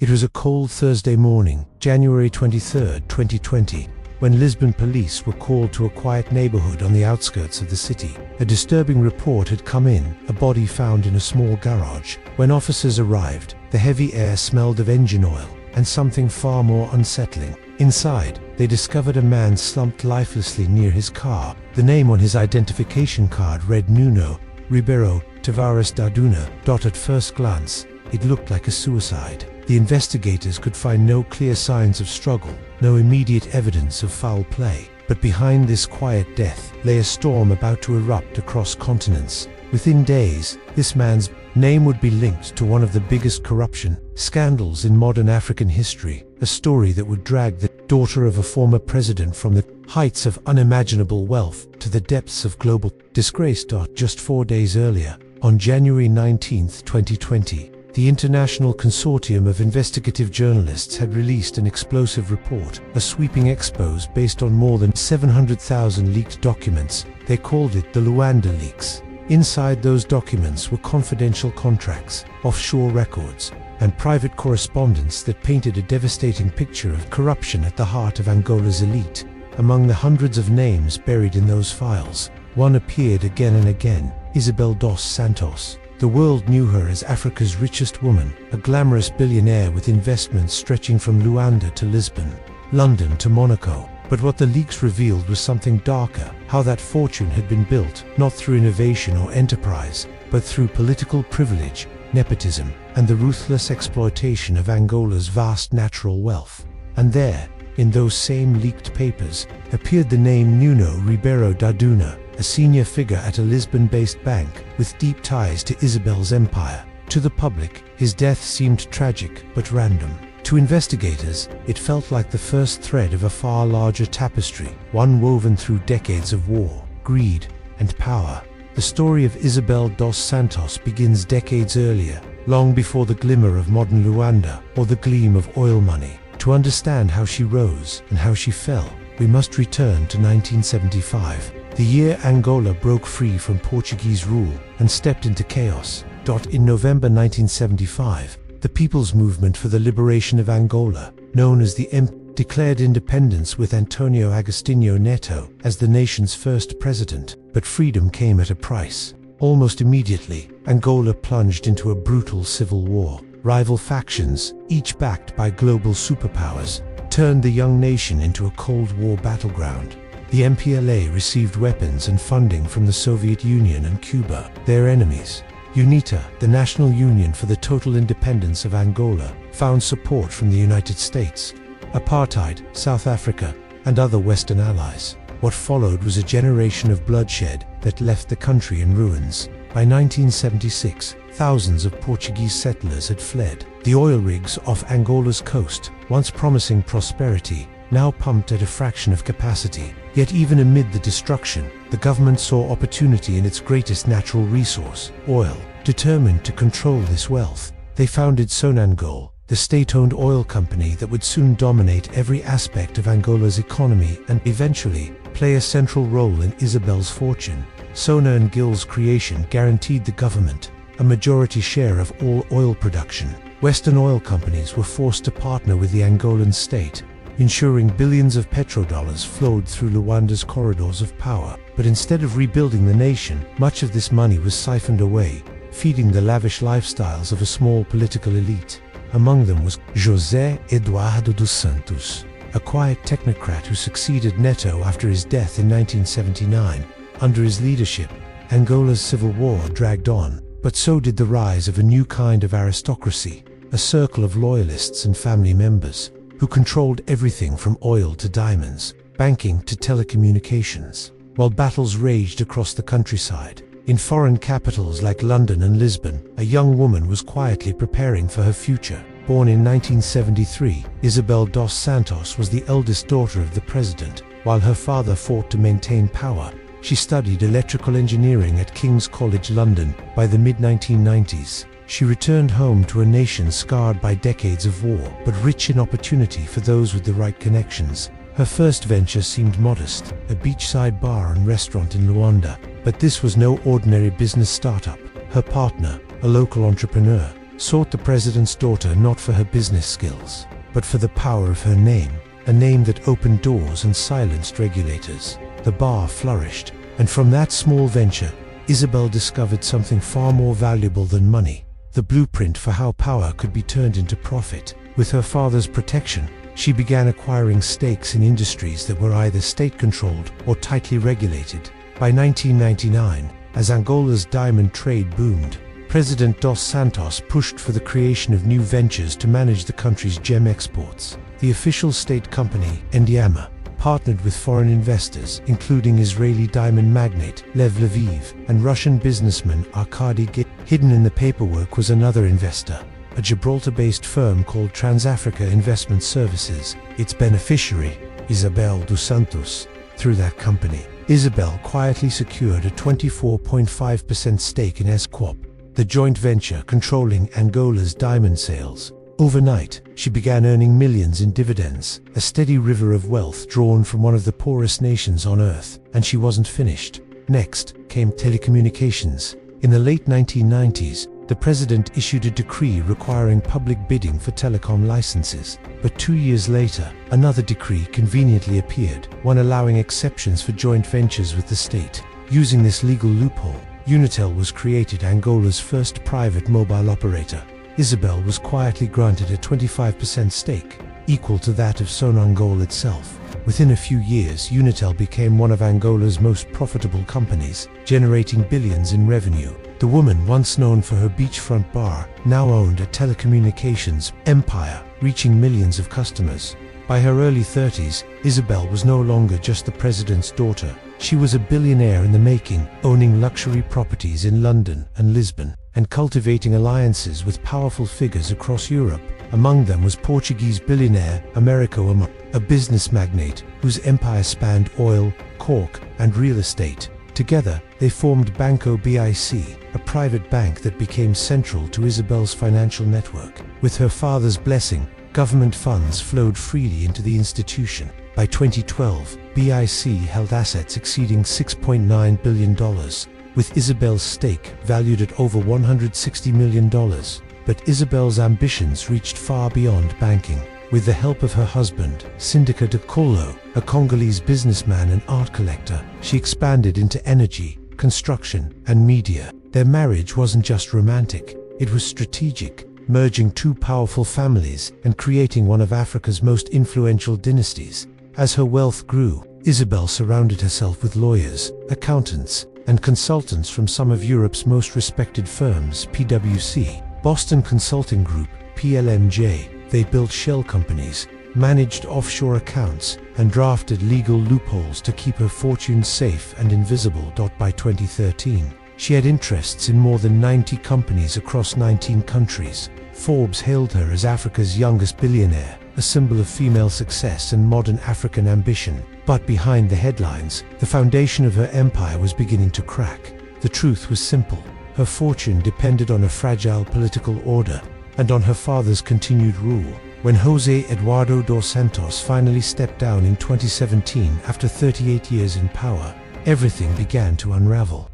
It was a cold Thursday morning, January 23, 2020, when Lisbon police were called to a quiet neighborhood on the outskirts of the city. A disturbing report had come in, a body found in a small garage. When officers arrived, the heavy air smelled of engine oil and something far more unsettling. Inside, they discovered a man slumped lifelessly near his car. The name on his identification card read Nuno Ribeiro Tavares da Duna. At first glance, it looked like a suicide. The investigators could find no clear signs of struggle, no immediate evidence of foul play. But behind this quiet death lay a storm about to erupt across continents. Within days, this man's name would be linked to one of the biggest corruption scandals in modern African history, a story that would drag the daughter of a former president from the heights of unimaginable wealth to the depths of global disgrace. Just 4 days earlier, on January 19, 2020, the International Consortium of Investigative Journalists had released an explosive report, a sweeping expose based on more than 700,000 leaked documents. They called it the Luanda Leaks. Inside those documents were confidential contracts, offshore records, and private correspondence that painted a devastating picture of corruption at the heart of Angola's elite. Among the hundreds of names buried in those files, one appeared again and again: Isabel dos Santos. The world knew her as Africa's richest woman, a glamorous billionaire with investments stretching from Luanda to Lisbon, London to Monaco. But what the leaks revealed was something darker: how that fortune had been built, not through innovation or enterprise, but through political privilege, nepotism, and the ruthless exploitation of Angola's vast natural wealth. And there, in those same leaked papers, appeared the name Nuno Ribeiro da Duna, a senior figure at a Lisbon-based bank with deep ties to Isabel's empire. To the public, his death seemed tragic but random. To investigators, it felt like the first thread of a far larger tapestry, one woven through decades of war, greed, and power. The story of Isabel dos Santos begins decades earlier, long before the glimmer of modern Luanda or the gleam of oil money. To understand how she rose and how she fell, we must return to 1975, the year Angola broke free from Portuguese rule and stepped into chaos. In November 1975, the People's Movement for the Liberation of Angola, known as the MP, declared independence with Antonio Agostinho Neto as the nation's first president. But freedom came at a price. Almost immediately, Angola plunged into a brutal civil war. Rival factions, each backed by global superpowers, turned the young nation into a Cold War battleground. The MPLA received weapons and funding from the Soviet Union and Cuba, their enemies. UNITA, the National Union for the Total Independence of Angola, found support from the United States, apartheid, South Africa, and other Western allies. What followed was a generation of bloodshed that left the country in ruins. By 1976, thousands of Portuguese settlers had fled. The oil rigs off Angola's coast, once promising prosperity, now pumped at a fraction of capacity. Yet even amid the destruction, the government saw opportunity in its greatest natural resource, oil. Determined to control this wealth, they founded Sonangol, the state-owned oil company that would soon dominate every aspect of Angola's economy and eventually play a central role in Isabel's fortune. Sonangol's creation guaranteed the government a majority share of all oil production. Western oil companies were forced to partner with the Angolan state, ensuring billions of petrodollars flowed through Luanda's corridors of power. But instead of rebuilding the nation, much of this money was siphoned away, feeding the lavish lifestyles of a small political elite. Among them was José Eduardo dos Santos, a quiet technocrat who succeeded Neto after his death in 1979. Under his leadership, Angola's civil war dragged on, but so did the rise of a new kind of aristocracy, a circle of loyalists and family members, who controlled everything from oil to diamonds, banking to telecommunications. While battles raged across the countryside, in foreign capitals like London and Lisbon, a young woman was quietly preparing for her future. Born in 1973, Isabel dos Santos was the eldest daughter of the president. While her father fought to maintain power, she studied electrical engineering at King's College London. By the mid-1990s, she returned home to a nation scarred by decades of war, but rich in opportunity for those with the right connections. Her first venture seemed modest, a beachside bar and restaurant in Luanda. But this was no ordinary business startup. Her partner, a local entrepreneur, sought the president's daughter not for her business skills, but for the power of her name, a name that opened doors and silenced regulators. The bar flourished, and from that small venture, Isabel discovered something far more valuable than money: the blueprint for how power could be turned into profit. With her father's protection, she began acquiring stakes in industries that were either state-controlled or tightly regulated. By 1999, as Angola's diamond trade boomed, President dos Santos pushed for the creation of new ventures to manage the country's gem exports. The official state company, Endiama, partnered with foreign investors, including Israeli diamond magnate Lev Lviv and Russian businessman Arkady Git. Hidden in the paperwork was another investor, a Gibraltar-based firm called Trans-Africa Investment Services. Its beneficiary, Isabel dos Santos. Through that company, Isabel quietly secured a 24.5% stake in Esquop, the joint venture controlling Angola's diamond sales. Overnight, she began earning millions in dividends, a steady river of wealth drawn from one of the poorest nations on earth. And she wasn't finished. Next came telecommunications. In the late 1990s, the president issued a decree requiring public bidding for telecom licenses. But 2 years later, another decree conveniently appeared, one allowing exceptions for joint ventures with the state. Using this legal loophole, Unitel was created, Angola's first private mobile operator. Isabel was quietly granted a 25% stake, equal to that of Sonangol itself. Within a few years, Unitel became one of Angola's most profitable companies, generating billions in revenue. The woman, once known for her beachfront bar, now owned a telecommunications empire, reaching millions of customers. By her early 30s, Isabel was no longer just the president's daughter. She was a billionaire in the making, owning luxury properties in London and Lisbon, and cultivating alliances with powerful figures across Europe. Among them was Portuguese billionaire Americo Amor, a business magnate whose empire spanned oil, cork, and real estate. Together, they formed Banco BIC, a private bank that became central to Isabel's financial network. With her father's blessing, government funds flowed freely into the institution. By 2012, BIC held assets exceeding $6.9 billion, with Isabel's stake valued at over $160 million. But Isabel's ambitions reached far beyond banking. With the help of her husband, Sindika Dokolo, a Congolese businessman and art collector, she expanded into energy, construction, and media. Their marriage wasn't just romantic, it was strategic, merging two powerful families and creating one of Africa's most influential dynasties. As her wealth grew, Isabel surrounded herself with lawyers, accountants, and consultants from some of Europe's most respected firms: PwC, Boston Consulting Group, PLMJ. They built shell companies, managed offshore accounts, and drafted legal loopholes to keep her fortune safe and invisible. By 2013, she had interests in more than 90 companies across 19 countries. Forbes hailed her as Africa's youngest billionaire, a symbol of female success and modern African ambition. But behind the headlines, the foundation of her empire was beginning to crack. The truth was simple: her fortune depended on a fragile political order and on her father's continued rule. When José Eduardo dos Santos finally stepped down in 2017 after 38 years in power, everything began to unravel.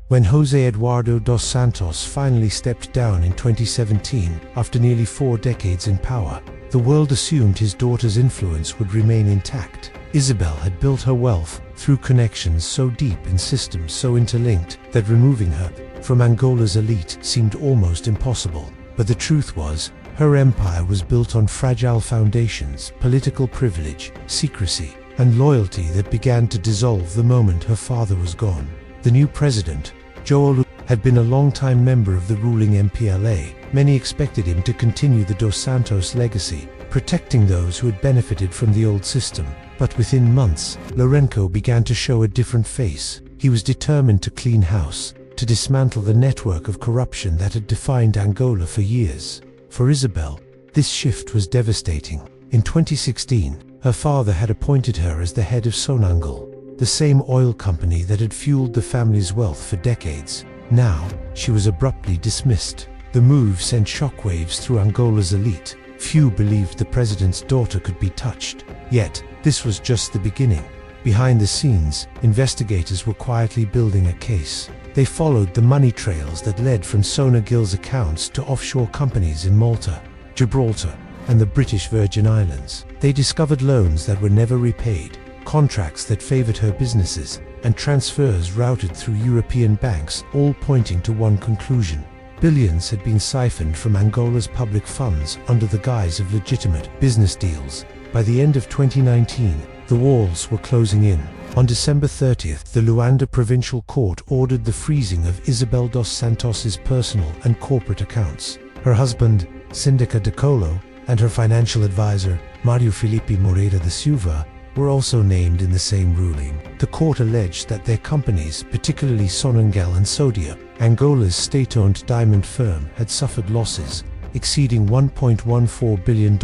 When José Eduardo dos Santos finally stepped down in 2017 after nearly 4 decades in power, the world assumed his daughter's influence would remain intact. Isabel had built her wealth through connections so deep and systems so interlinked that removing her from Angola's elite seemed almost impossible. But the truth was, her empire was built on fragile foundations: political privilege, secrecy, and loyalty that began to dissolve the moment her father was gone. The new president, Dokolo, had been a long-time member of the ruling MPLA. Many expected him to continue the Dos Santos legacy, protecting those who had benefited from the old system. But within months, Lourenço began to show a different face. He was determined to clean house, to dismantle the network of corruption that had defined Angola for years. For Isabel, this shift was devastating. In 2016, her father had appointed her as the head of Sonangol, the same oil company that had fueled the family's wealth for decades. Now, she was abruptly dismissed. The move sent shockwaves through Angola's elite. Few believed the president's daughter could be touched. Yet, this was just the beginning. Behind the scenes, investigators were quietly building a case. They followed the money trails that led from Sonangol's accounts to offshore companies in Malta, Gibraltar, and the British Virgin Islands. They discovered loans that were never repaid, contracts that favored her businesses, and transfers routed through European banks, all pointing to one conclusion. Billions had been siphoned from Angola's public funds under the guise of legitimate business deals. By the end of 2019, the walls were closing in. On December 30th, the Luanda Provincial Court ordered the freezing of Isabel dos Santos' personal and corporate accounts. Her husband, Sindika Dokolo, and her financial advisor, Mario Felipe Moreira da Silva, were also named in the same ruling. The court alleged that their companies, particularly Sonangol and Sodia, Angola's state-owned diamond firm, had suffered losses exceeding $1.14 billion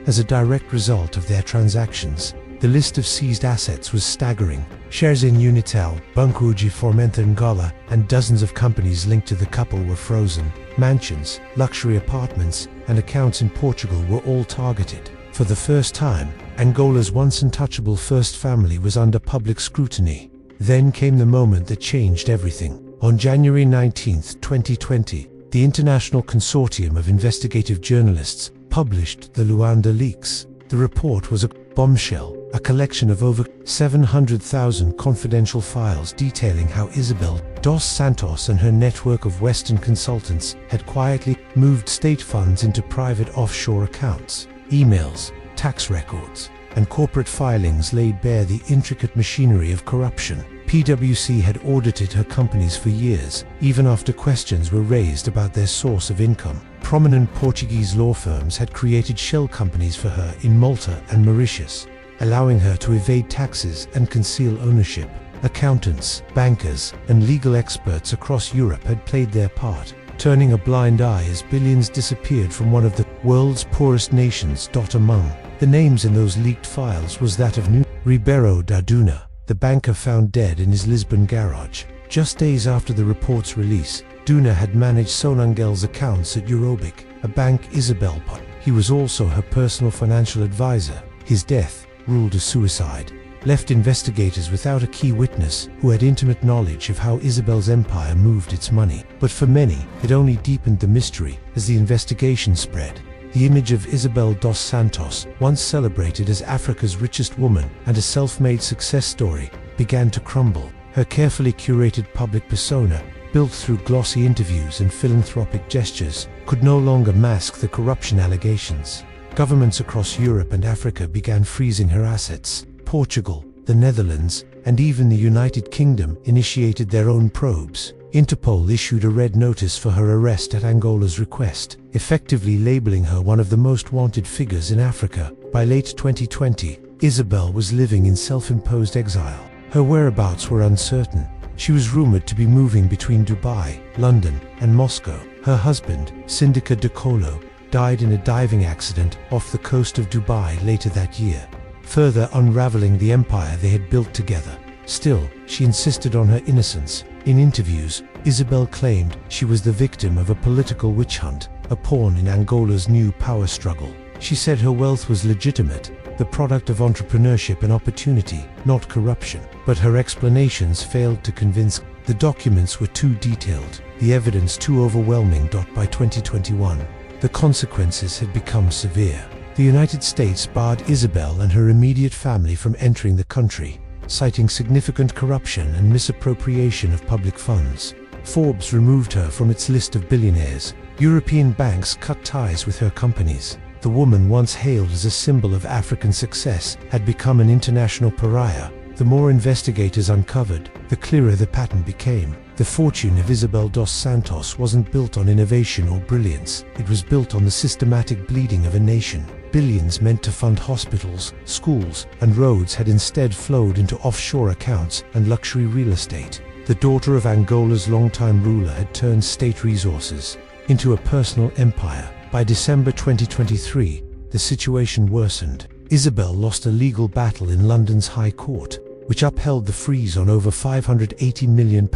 as a direct result of their transactions. The list of seized assets was staggering. Shares in Unitel, Banco de Fomento Angola, and dozens of companies linked to the couple were frozen. Mansions, luxury apartments, and accounts in Portugal were all targeted. For the first time, Angola's once untouchable first family was under public scrutiny. Then came the moment that changed everything. On January 19, 2020, the International Consortium of Investigative Journalists published the Luanda Leaks. The report was a bombshell, a collection of over 700,000 confidential files detailing how Isabel dos Santos and her network of Western consultants had quietly moved state funds into private offshore accounts. Emails, tax records, and corporate filings laid bare the intricate machinery of corruption. PwC had audited her companies for years, even after questions were raised about their source of income. Prominent Portuguese law firms had created shell companies for her in Malta and Mauritius, allowing her to evade taxes and conceal ownership. Accountants, bankers, and legal experts across Europe had played their part, turning a blind eye as billions disappeared from one of the world's poorest nations. Among the names in those leaked files was that of Ribeiro da Duna, the banker found dead in his Lisbon garage. Just days after the report's release, Duna had managed Sonangol's accounts at Eurobic, a bank Isabel bought. He was also her personal financial advisor. His death, ruled a suicide, left investigators without a key witness who had intimate knowledge of how Isabel's empire moved its money. But for many, it only deepened the mystery as the investigation spread. The image of Isabel dos Santos, once celebrated as Africa's richest woman and a self-made success story, began to crumble. Her carefully curated public persona, built through glossy interviews and philanthropic gestures, could no longer mask the corruption allegations. Governments across Europe and Africa began freezing her assets. Portugal, the Netherlands, and even the United Kingdom initiated their own probes. Interpol issued a red notice for her arrest at Angola's request, effectively labeling her one of the most wanted figures in Africa. By late 2020, Isabel was living in self-imposed exile. Her whereabouts were uncertain. She was rumored to be moving between Dubai, London, and Moscow. Her husband, Sindika Dokolo, died in a diving accident off the coast of Dubai later that year, further unraveling the empire they had built together. Still, she insisted on her innocence. In interviews, Isabel claimed she was the victim of a political witch hunt, a pawn in Angola's new power struggle. She said her wealth was legitimate, the product of entrepreneurship and opportunity, not corruption. But her explanations failed to convince. The documents were too detailed, the evidence too overwhelming. By 2021, the consequences had become severe. The United States barred Isabel and her immediate family from entering the country, citing significant corruption and misappropriation of public funds. Forbes removed her from its list of billionaires. European banks cut ties with her companies. The woman once hailed as a symbol of African success had become an international pariah. The more investigators uncovered, the clearer the pattern became. The fortune of Isabel dos Santos wasn't built on innovation or brilliance. It was built on the systematic bleeding of a nation. Billions meant to fund hospitals, schools, and roads had instead flowed into offshore accounts and luxury real estate. The daughter of Angola's longtime ruler had turned state resources into a personal empire. By December 2023, the situation worsened. Isabel lost a legal battle in London's High Court, which upheld the freeze on over £580 million,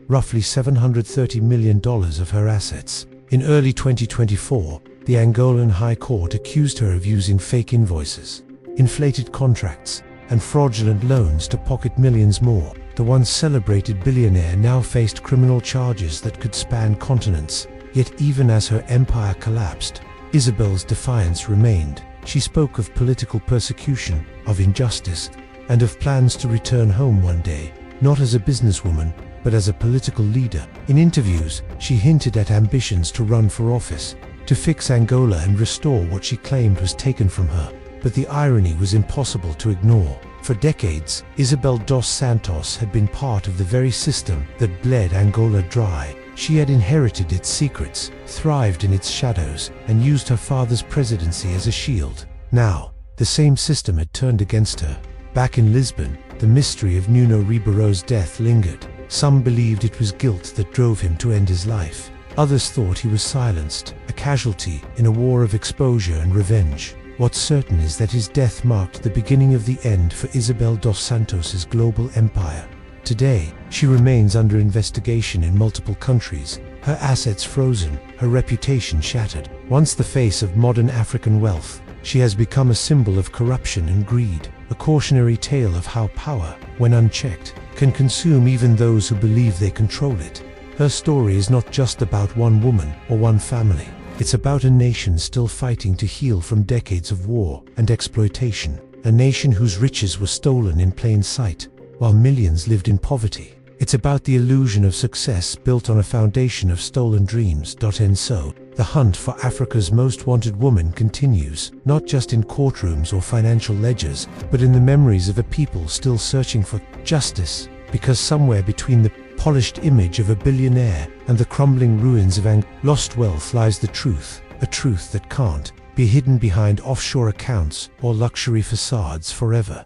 roughly $730 million of her assets. In early 2024, the Angolan High Court accused her of using fake invoices, inflated contracts, and fraudulent loans to pocket millions more. The once celebrated billionaire now faced criminal charges that could span continents. Yet even as her empire collapsed, Isabel's defiance remained. She spoke of political persecution, of injustice, and of plans to return home one day, not as a businesswoman, but as a political leader. In interviews, she hinted at ambitions to run for office, to fix Angola and restore what she claimed was taken from her. But the irony was impossible to ignore. For decades, Isabel dos Santos had been part of the very system that bled Angola dry. She had inherited its secrets, thrived in its shadows, and used her father's presidency as a shield. Now, the same system had turned against her. Back in Lisbon, the mystery of Nuno Ribeiro's death lingered. Some believed it was guilt that drove him to end his life. Others thought he was silenced, a casualty in a war of exposure and revenge. What's certain is that his death marked the beginning of the end for Isabel dos Santos's global empire. Today, she remains under investigation in multiple countries, her assets frozen, her reputation shattered. Once the face of modern African wealth, she has become a symbol of corruption and greed, a cautionary tale of how power, when unchecked, can consume even those who believe they control it. Her story is not just about one woman or one family. It's about a nation still fighting to heal from decades of war and exploitation, a nation whose riches were stolen in plain sight, while millions lived in poverty. It's about the illusion of success built on a foundation of stolen dreams. And so, the hunt for Africa's most wanted woman continues, not just in courtrooms or financial ledgers, but in the memories of a people still searching for justice, because somewhere between the polished image of a billionaire and the crumbling ruins of lost wealth lies the truth, a truth that can't be hidden behind offshore accounts or luxury facades forever.